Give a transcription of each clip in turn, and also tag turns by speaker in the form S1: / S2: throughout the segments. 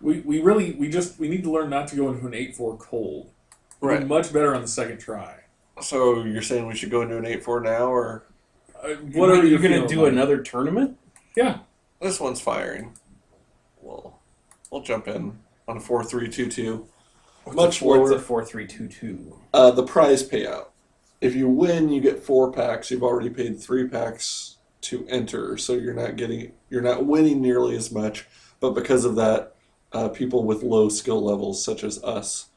S1: We need to learn not to go into an 8-4 cold. We're much better on the second try.
S2: So you're saying we should go into an 8-4 now, or
S1: whatever
S3: you're going to do
S1: like.
S3: another tournament?
S1: Yeah.
S2: This one's firing. We'll jump in on a 4-3-2-2.
S3: Much lower. What's a 4-3-2-2?
S2: The prize payout. If you win, you get 4 packs. You've already paid 3 packs to enter, so you're not winning nearly as much. But because of that, people with low skill levels, such as us,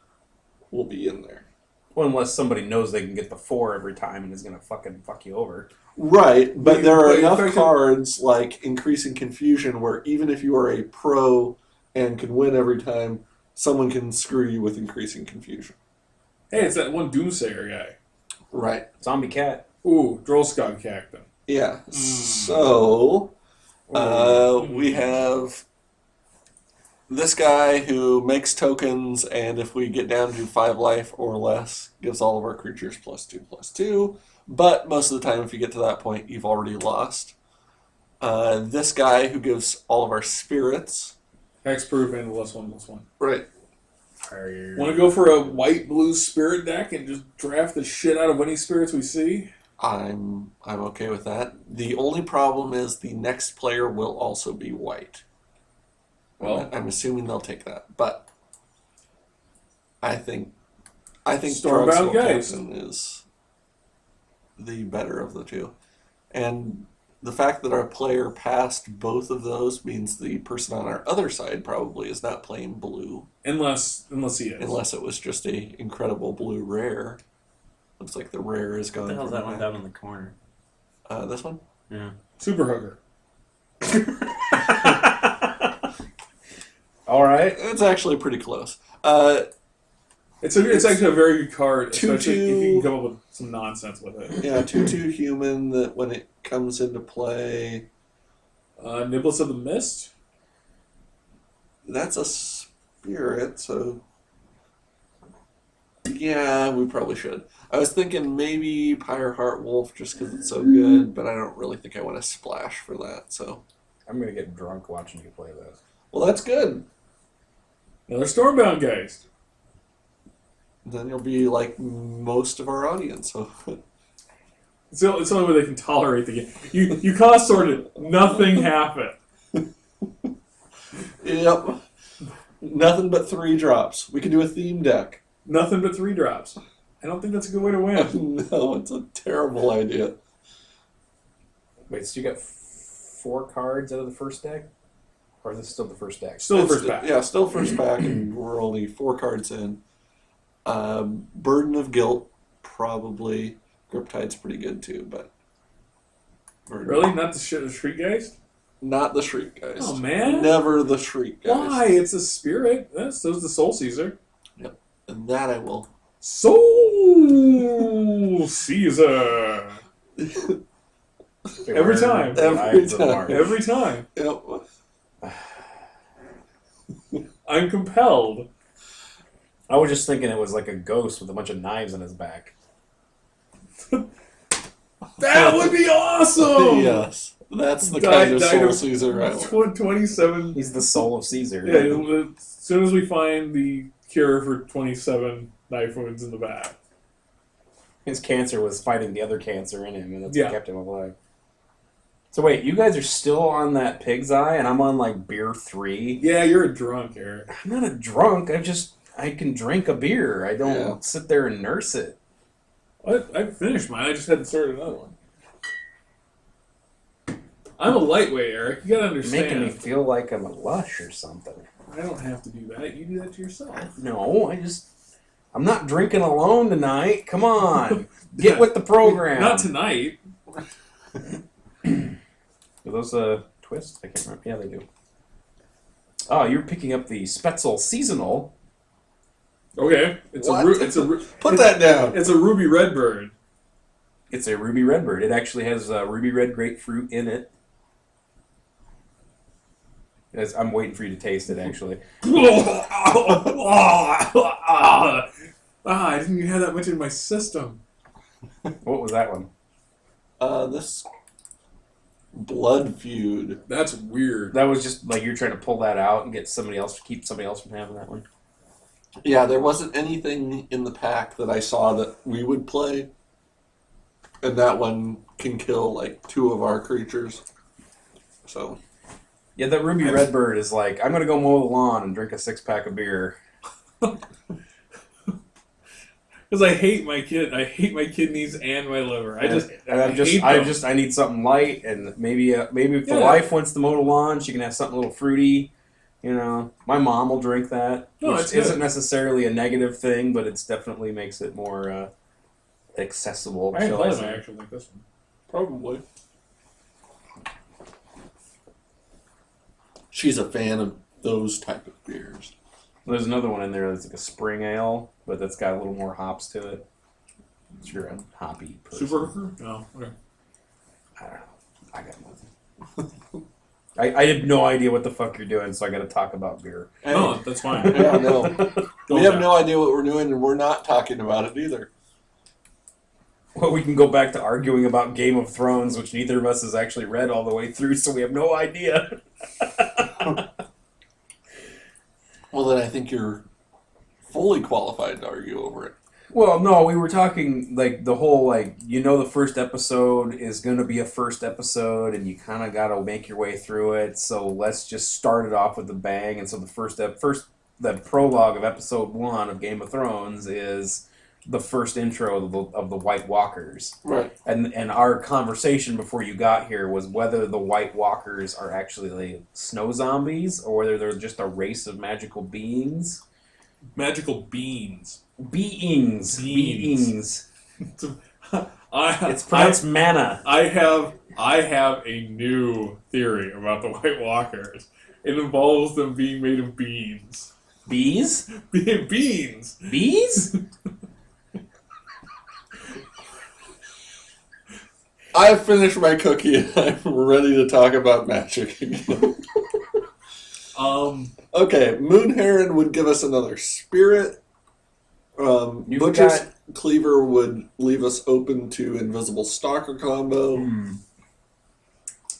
S2: will be in there.
S3: Well, unless somebody knows they can get the 4 every time and is going to fucking fuck you over.
S2: Right, but there are enough cards like Increasing Confusion where even if you are a pro and can win every time, someone can screw you with Increasing Confusion.
S1: Hey, it's that one Doomsayer guy.
S2: Right.
S3: Zombie Cat.
S1: Ooh, Drollskog Cactus.
S2: Yeah. So, we have this guy who makes tokens, and if we get down to 5 life or less, gives all of our creatures +2/+2. But most of the time, if you get to that point, you've already lost. This guy who gives all of our spirits.
S1: Hexproof and +1/+1.
S2: Right.
S1: Want to go for a white-blue spirit deck and just draft the shit out of any spirits we see?
S2: I'm okay with that. The only problem is the next player will also be white. Well, I'm assuming they'll take that, but I think
S1: Stormbound Geist
S2: is the better of the two, and the fact that our player passed both of those means the person on our other side probably is not playing blue,
S1: unless he is.
S2: Unless it was just a incredible blue rare. Looks like the rare is gone.
S4: What the hell's that one down in the corner?
S2: This one?
S4: Yeah.
S1: Super Hooker.
S3: All right.
S2: It's actually pretty close.
S1: It's actually a very good card, especially
S2: 2/2,
S1: if you can come up with some nonsense with it.
S2: Yeah, 2/2 human that when it comes into play...
S1: Niblets of the Mist?
S2: That's a spirit, so... Yeah, we probably should. I was thinking maybe Pyreheart Wolf just because it's so good, but I don't really think I want to splash for that, so...
S3: I'm going to get drunk watching you play this.
S2: Well, that's good.
S1: Another Stormbound Geist.
S2: Then you'll be like most of our audience. So
S1: it's the only way they can tolerate the game. You cost sorted, nothing happened.
S2: Yep. Nothing but 3 drops. We could do a theme deck.
S1: Nothing but 3 drops. I don't think that's a good way to win.
S2: No, it's a terrible idea.
S3: Wait, so you got 4 cards out of the first deck? Or is this still the first deck?
S1: Still the first pack.
S2: Yeah, still first pack, and we're only 4 cards in. Burden of Guilt, probably. Griptide's pretty good too, but...
S1: Really? Not the Shriek Geist?
S2: Not the Shriek Geist.
S1: Oh, man.
S2: Never the Shriek Geist.
S1: Why? It's a spirit. So's the Soul Caesar.
S2: Yep. And that I will.
S1: Soul Caesar! Every time. Every time.
S2: Yep.
S1: I'm compelled.
S3: I was just thinking it was like a ghost with a bunch of knives in his back.
S1: That would be awesome!
S2: Yes. That's the kind of Soul Caesar right
S1: 27.
S3: He's the soul of Caesar.
S1: Yeah, as soon as we find the cure for 27 knife wounds in the back.
S3: His cancer was fighting the other cancer in him, and that's what kept him alive. So wait, you guys are still on that pig's eye, and I'm on like beer 3?
S1: Yeah, you're a drunk, Eric.
S3: I'm not a drunk. I can drink a beer. I don't sit there and nurse it.
S1: I finished mine. I just had to start another one. I'm a lightweight, Eric. You gotta understand.
S3: Making me feel like I'm a lush or something.
S1: I don't have to do that. You do that to yourself.
S3: No, I'm not drinking alone tonight. Come on. Get with the program.
S1: Not tonight.
S3: Do those twist? I can't remember. Yeah, they do. Oh, you're picking up the Spetzel Seasonal.
S1: Okay.
S2: Put that down.
S1: It's a Ruby Redbird.
S3: It's a Ruby Redbird. It actually has Ruby Red Grapefruit in it. I'm waiting for you to taste it, actually.
S1: I didn't even have that much in my system.
S3: What was that one?
S2: This Blood Feud.
S1: That's weird.
S3: That was just like you're trying to pull that out and get somebody else to keep somebody else from having that one.
S2: Yeah, there wasn't anything in the pack that I saw that we would play. And that one can kill like 2 of our creatures. So.
S3: Yeah, that Ruby Redbird is like, I'm going to go mow the lawn and drink a 6-pack of beer.
S1: Because I hate my kidneys and my liver. I
S3: need something light, and maybe if the
S1: Yeah.
S3: wife wants to mow the lawn, she can have something a little fruity. You know, my mom will drink that,
S1: No,
S3: which
S1: it's good.
S3: isn't necessarily a negative thing, but it's definitely makes it more accessible.
S1: I
S3: shall I
S1: might
S3: say.
S1: actually like this one. Probably.
S2: She's a fan of those type of beers.
S3: There's another one in there that's like a spring ale, but that's got a little more hops to it. If you're a hoppy person.
S1: Super hooker? No. Okay.
S3: I don't know. I got nothing. I have no idea what the fuck you're doing, so I got to talk about beer.
S1: No, that's fine.
S2: Yeah, no.
S1: Go
S2: We have
S1: back.
S2: no idea what we're doing, and we're not talking about it either.
S3: Well, we can go back to arguing about Game of Thrones, which neither of us has actually read all the way through, so we have no idea.
S2: Well, then I think you're fully qualified to argue over it.
S3: Well, no, we were talking, like, the whole, like, the first episode is going to be a first episode, and you kind of got to make your way through it, so let's just start it off with a bang. And so the prologue of episode 1 of Game of Thrones is the first intro of the White Walkers.
S2: Right.
S3: And our conversation before you got here was whether the White Walkers are actually like snow zombies or whether they're just a race of magical beings.
S1: Magical beans.
S3: Beings. It's pronounced mana.
S1: I have a new theory about the White Walkers. It involves them being made of beans.
S3: Bees?
S1: Beans.
S3: Bees?
S2: I've finished my cookie, and I'm ready to talk about magic again. Okay, Moon Heron would give us another spirit. Butcher's Cleaver would leave us open to Invisible Stalker combo.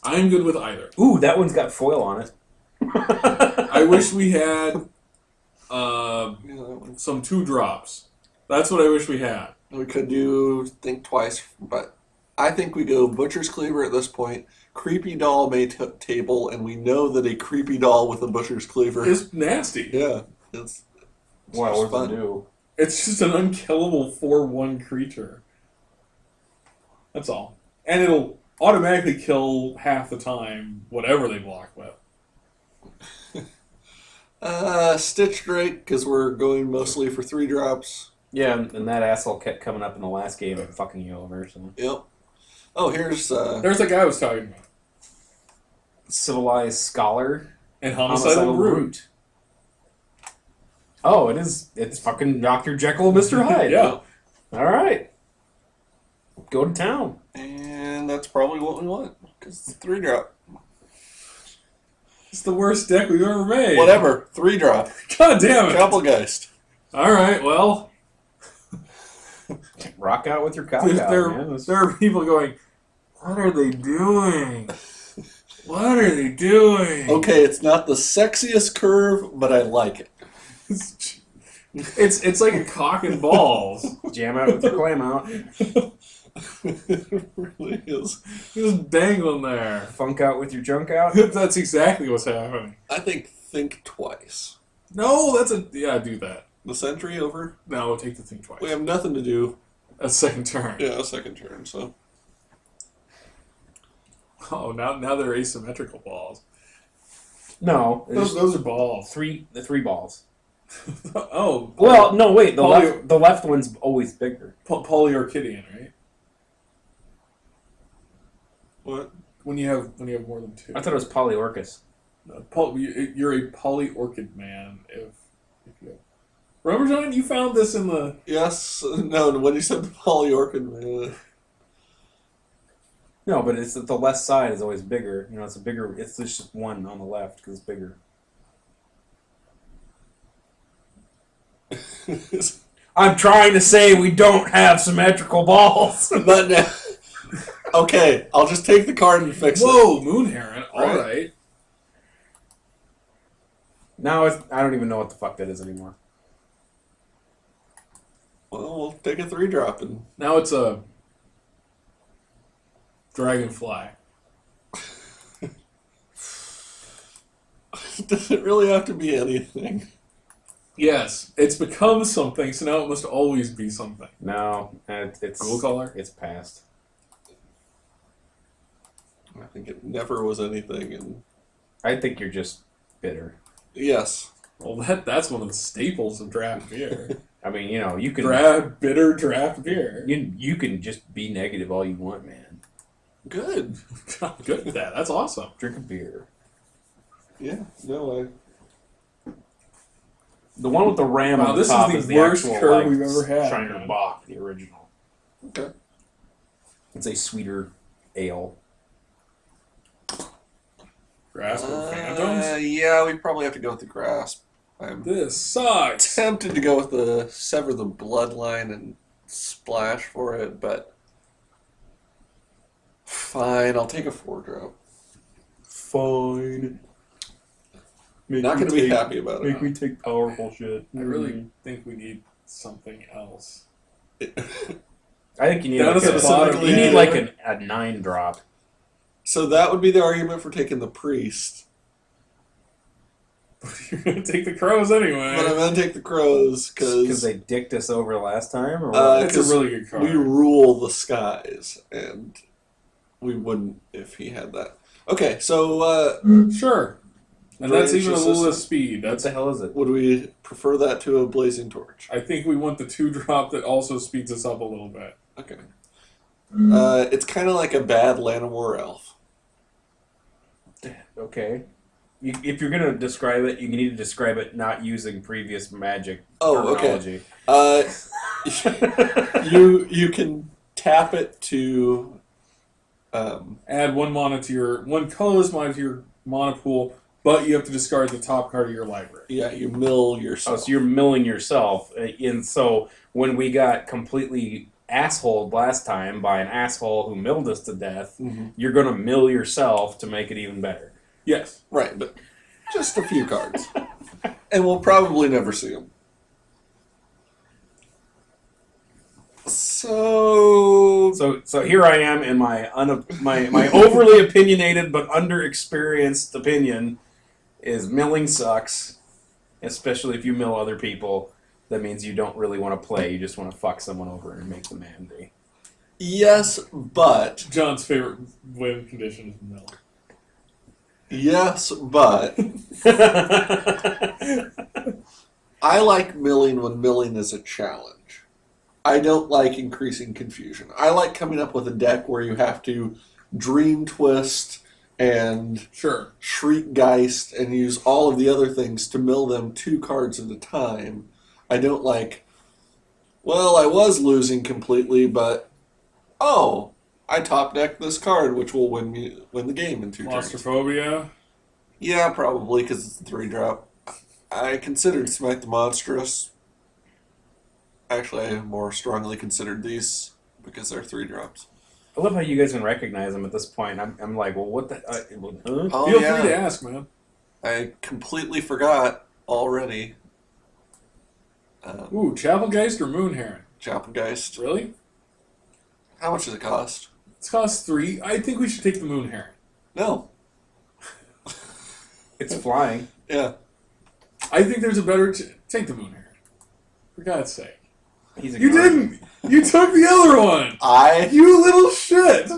S1: I'm good with either.
S3: Ooh, that one's got foil on it.
S1: I wish we had some 2-drops. That's what I wish we had.
S2: We could do Think Twice, but I think we go Butcher's Cleaver at this point. Creepy doll may table, and we know that a creepy doll with a Butcher's Cleaver
S1: It's nasty.
S2: Yeah, it's
S3: What
S2: just
S3: does it
S2: fun.
S3: do?
S1: It's just an unkillable 4/1 creature. That's all. And it'll automatically kill half the time whatever they block with.
S2: Stitch Drake, because we're going mostly for 3-drops.
S3: Yeah, and that asshole kept coming up in the last game and fucking you over. So.
S2: Yep. Oh, here's
S1: There's the guy I was talking about.
S3: Civilized Scholar.
S1: And Homicidal Brute.
S3: Oh, it is. It's fucking Dr. Jekyll and Mr. Hyde.
S1: Yeah.
S3: All right. Go to town.
S2: And that's probably what we want, because it's 3-drop.
S1: It's the worst deck we've ever made.
S2: Whatever, 3-drop.
S1: God damn it.
S2: Cobblegeist.
S1: All right, well,
S3: Rock out with your cock out, man.
S1: there are people going, what are they doing? What are they doing?
S2: Okay, it's not the sexiest curve, but I like it.
S1: It's like a cock and balls.
S3: Jam out with your clam out.
S2: It really is.
S1: Just dangling there.
S3: Funk out with your junk out.
S1: That's exactly what's happening.
S2: I think Twice.
S1: No, do that.
S2: The sentry over.
S1: No, take the thing twice.
S2: We have nothing to do.
S1: A second turn.
S2: Yeah, a second turn, so.
S1: Oh, now they're asymmetrical balls.
S3: No,
S1: Those are balls.
S3: the 3 balls.
S1: Oh.
S3: Well, no, wait. The left one's always bigger.
S1: Polyorchidian, right?
S2: What?
S1: When you have more than 2.
S3: I thought it was Polyorchis.
S1: You're a polyorchid man if you. Remember, John, you found this in the.
S2: Yes, no, when you said the polyorchid,
S3: No, but it's the left side is always bigger. It's a bigger. It's just one on the left because it's bigger. I'm trying to say we don't have symmetrical balls.
S2: But now, Okay, I'll just take the card and fix it.
S1: Whoa, Moon Heron. All
S2: Right.
S1: right.
S3: Now I don't even know what the fuck that is anymore.
S2: Well, we'll take a 3-drop and
S1: Now it's a dragonfly.
S2: does it really have to be anything?
S1: Yes, it's become something, so now it must always be something.
S3: No, it's
S1: Cool color?
S3: It's past.
S2: I think it never was anything. And
S3: I think you're just bitter.
S2: yes,
S1: Well, that's one of the staples of draft beer.
S3: I mean, you know, you can
S1: Bitter draft beer.
S3: you can just be negative all you want, man.
S2: good.
S1: Good at that. That's awesome.
S3: Drink a beer.
S2: Yeah, no,
S3: The one with the ram
S1: Wow,
S3: on the
S1: this is
S3: top
S1: the
S3: is the
S1: worst
S3: actual
S1: curve
S3: like,
S1: we've ever had,
S3: Shiner
S1: man.
S3: Bock, the original.
S2: okay.
S3: It's a sweeter ale.
S1: Grasp of Phantoms?
S2: Yeah, we probably have to go with the grasp. I'm
S1: This sucks.
S2: tempted to go with the sever the bloodline and splash for it, but fine, I'll take a 4-drop.
S3: Fine.
S2: Not going to be happy about it.
S3: me take powerful shit.
S1: I really think we need something else.
S3: I think you need
S1: Down
S3: like
S1: at the bottom,
S3: you need
S1: yeah.
S3: like a 9-drop.
S2: So that would be the argument for taking the priest.
S1: You're going to take the crows anyway.
S2: But I'm going to take the crows
S3: Because
S2: because
S3: they dicked us over last time, or what?
S1: It's a really good card.
S2: we rule the skies, and we wouldn't if he had that. Okay, so
S1: Sure. And that's even a little less speed.
S3: What
S1: That's.
S3: the hell is it?
S2: would we prefer that to a blazing torch?
S1: I think we want the 2-drop that also speeds us up a little bit.
S2: Okay. It's kind of like a bad Llanowar elf.
S3: Okay. If you're gonna describe it, you need to describe it not using previous magic
S2: Oh,
S3: terminology.
S2: You can tap it to.
S1: Add one colorless mana to your mana pool, but you have to discard the top card of your library.
S2: Yeah, you mill
S3: Oh,
S2: yourself.
S3: so you're milling yourself. And so when we got completely assholed last time by an asshole who milled us to death,
S2: Mhm.
S3: you're gonna mill yourself to make it even better.
S1: Yes.
S2: Right, but just a few cards. And we'll probably never see them. So
S3: So here I am in my my overly opinionated but underexperienced opinion is milling sucks, especially if you mill other people. That means you don't really want to play. You just want to fuck someone over and make them angry.
S2: yes, but
S1: John's favorite win condition is mill.
S2: yes, but I like milling when milling is a challenge. I don't like increasing confusion. I like coming up with a deck where you have to dream twist and
S1: Sure.
S2: Shriekgeist and use all of the other things to mill them 2 cards at a time. I don't like, well, I was losing completely, but, oh, I top decked this card, which will win the game in 2 turns.
S1: Claustrophobia.
S2: Yeah, probably, because it's a 3-drop. I considered Smite the Monstrous. Actually, I more strongly considered these because they're 3-drops.
S3: I love how you guys can recognize them at this point. I'm like, well, what the? Huh?
S2: Oh,
S1: Feel
S2: yeah.
S1: free to ask, man.
S2: I completely forgot already.
S1: Ooh, Chapelgeist or Moon Heron?
S2: Chapelgeist.
S1: Really?
S2: How much does it cost?
S1: It's cost 3. I think we should take the Moon Heron.
S2: No.
S3: It's flying.
S2: Yeah.
S1: I think there's a better... Take the Moon Heron. For God's sake.
S3: He's
S1: You
S3: ignoring me.
S1: didn't! You took the other one!
S2: I
S1: You little shit!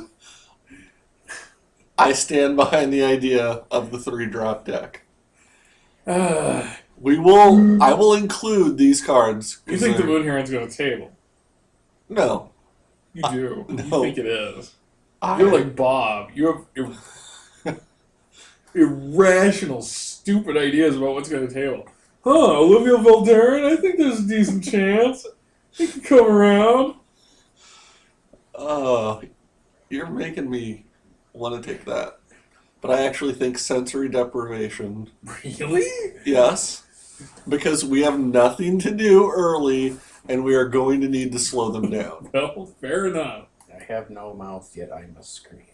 S2: stand behind the idea of the 3-drop deck.
S1: You
S2: I will include these cards. 'Cause
S1: think the
S2: they're-
S1: Moon Heron's going to table?
S2: No.
S1: You do. You
S2: no.
S1: think it is.
S2: I-
S1: You're like Bob. You have irrational, stupid ideas about what's going to table. Huh, Olivia Valderin? I think there's a decent chance. He can come around.
S2: Oh, you're making me want to take that. But I actually think sensory deprivation.
S1: Really?
S2: Yes. Because we have nothing to do early, and we are going to need to slow them down.
S1: Well, fair enough.
S3: I have no mouth, yet I must scream.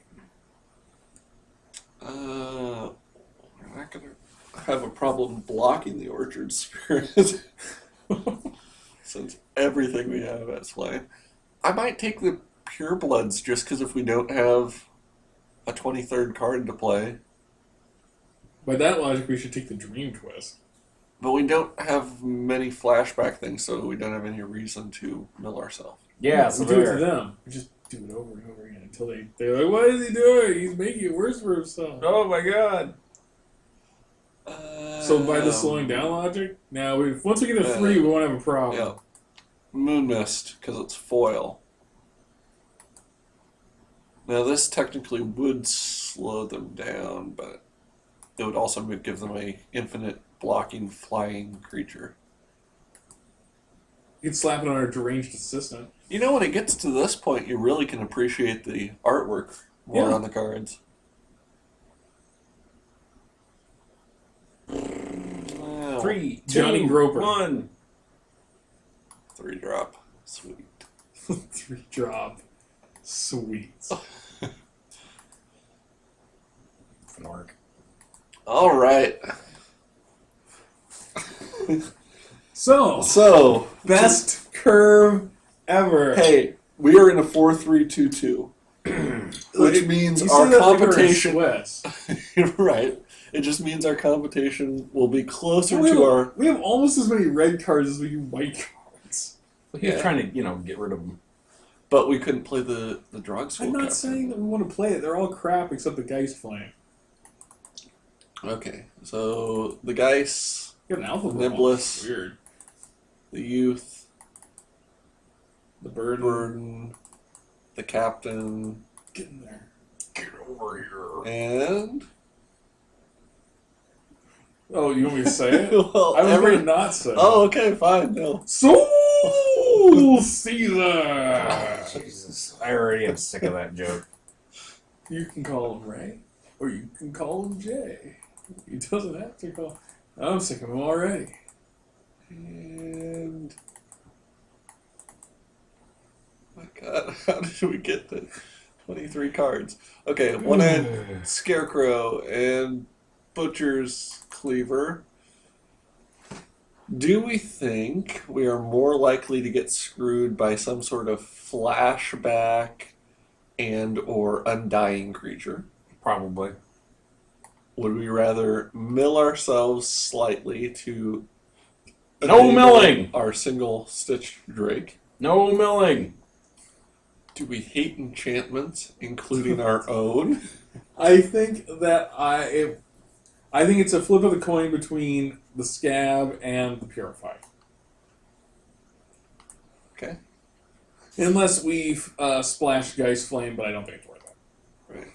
S2: We're not going to have a problem blocking the Orchard Spirit. Since everything we have has flame. I might take the Purebloods just because if we don't have a 23rd card to play.
S1: By that logic, we should take the Dream Twist.
S2: But we don't have many flashback things, so we don't have any reason to mill ourselves.
S3: Yeah,
S1: we do it to them. We just do it over and over again until they're like, what is he doing? He's making it worse for himself.
S3: Oh my god.
S1: So by the slowing down logic, now once we get to 3, we won't have a problem.
S2: Yeah. Moon Mist, because it's foil. Now this technically would slow them down, but it would also give them a infinite blocking flying creature.
S1: You can slap it on our deranged assistant.
S2: You know, when it gets to this point, you really can appreciate the artwork more on the cards. Wow.
S3: 3, 2,
S1: Johnny Groper.
S3: 1.
S2: 3-drop. Sweet.
S1: 3-drop. Sweet.
S3: Fnork.
S2: All right.
S1: So best curve ever.
S2: Hey, we are in a 4-3-2-2, which means
S1: You
S2: our
S1: said that like we're in
S2: competition.
S1: Swiss.
S2: Right. It just means our competition will be closer
S1: we,
S2: to our.
S1: we have almost as many red cards as we do white cards.
S3: He was trying to, get rid of them.
S2: But we couldn't play the Drog School.
S1: I'm not
S2: Captain.
S1: saying that we want to play it. They're all crap except the Geist Flame.
S2: Okay, so the Geist,
S1: You got an Alpha
S2: Niblis.
S1: Weird.
S2: the Youth,
S1: The Burden.
S2: Burden, the Captain,
S1: Get in there.
S3: Get over here.
S2: and.
S1: Oh, you want me to say it?
S2: Well,
S1: I was going to not say it.
S2: Oh, okay, fine. No.
S1: Soul Caesar!
S3: Jesus. I already am sick of that joke.
S1: You can call him Ray, or you can call him Jay. He doesn't have to call. I'm sick of him already.
S2: And. My God, how did we get the 23 cards? Okay, one-eyed Scarecrow and Butcher's Cleaver. Do we think we are more likely to get screwed by some sort of flashback and or undying creature?
S3: Probably.
S2: Would we rather mill ourselves slightly to
S3: No
S2: enable
S3: milling!
S2: our single stitch Drake?
S3: No milling!
S2: Do we hate enchantments, including our own?
S1: I think that I think it's a flip of the coin between the Scab and the Purify.
S2: Okay.
S1: Unless we splash Geist Flame, but I don't think it's worth it.
S2: Right.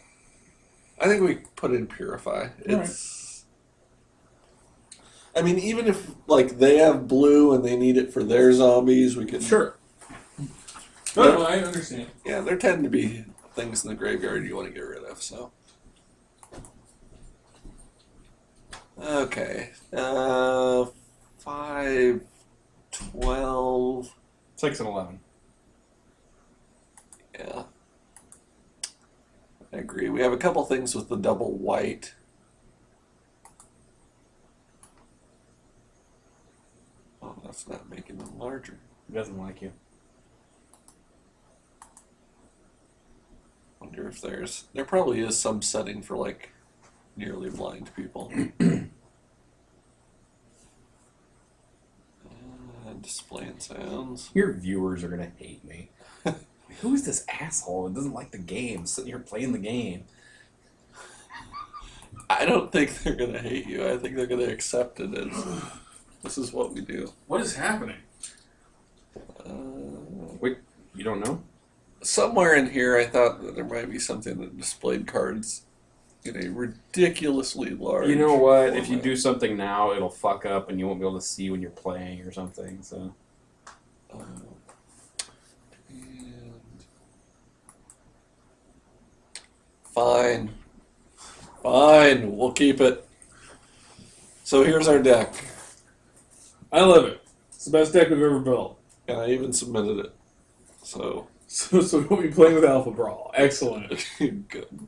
S2: I think we put in Purify. It's. I mean, even if like they have blue and they need it for their zombies, we could.
S1: Sure. No, I understand.
S2: Yeah, there tend to be things in the graveyard you want to get rid of. So. Okay. 5, 12.
S3: 6 and 11.
S2: Yeah. I agree. We have a couple things with the double white. Oh, that's not making them larger.
S3: He doesn't like you.
S2: Wonder if there probably is some setting for like nearly blind people. Displaying sounds.
S3: Your viewers are going to hate me. Who is this asshole that doesn't like the game, sitting here playing the game?
S2: I don't think they're going to hate you. I think they're going to accept it as this is what we do.
S1: What is happening?
S3: Wait, you don't know?
S2: Somewhere in here, I thought that there might be something that displayed cards in a ridiculously large.
S3: You know what?
S2: format.
S3: If you do something now, it'll fuck up and you won't be able to see when you're playing or something. So,
S2: And fine, we'll keep it. So here's our deck,
S1: I love it. It's the best deck we've ever built.
S2: and I even submitted it. So
S1: So we'll be playing with Alpha Brawl. Excellent.
S2: Good.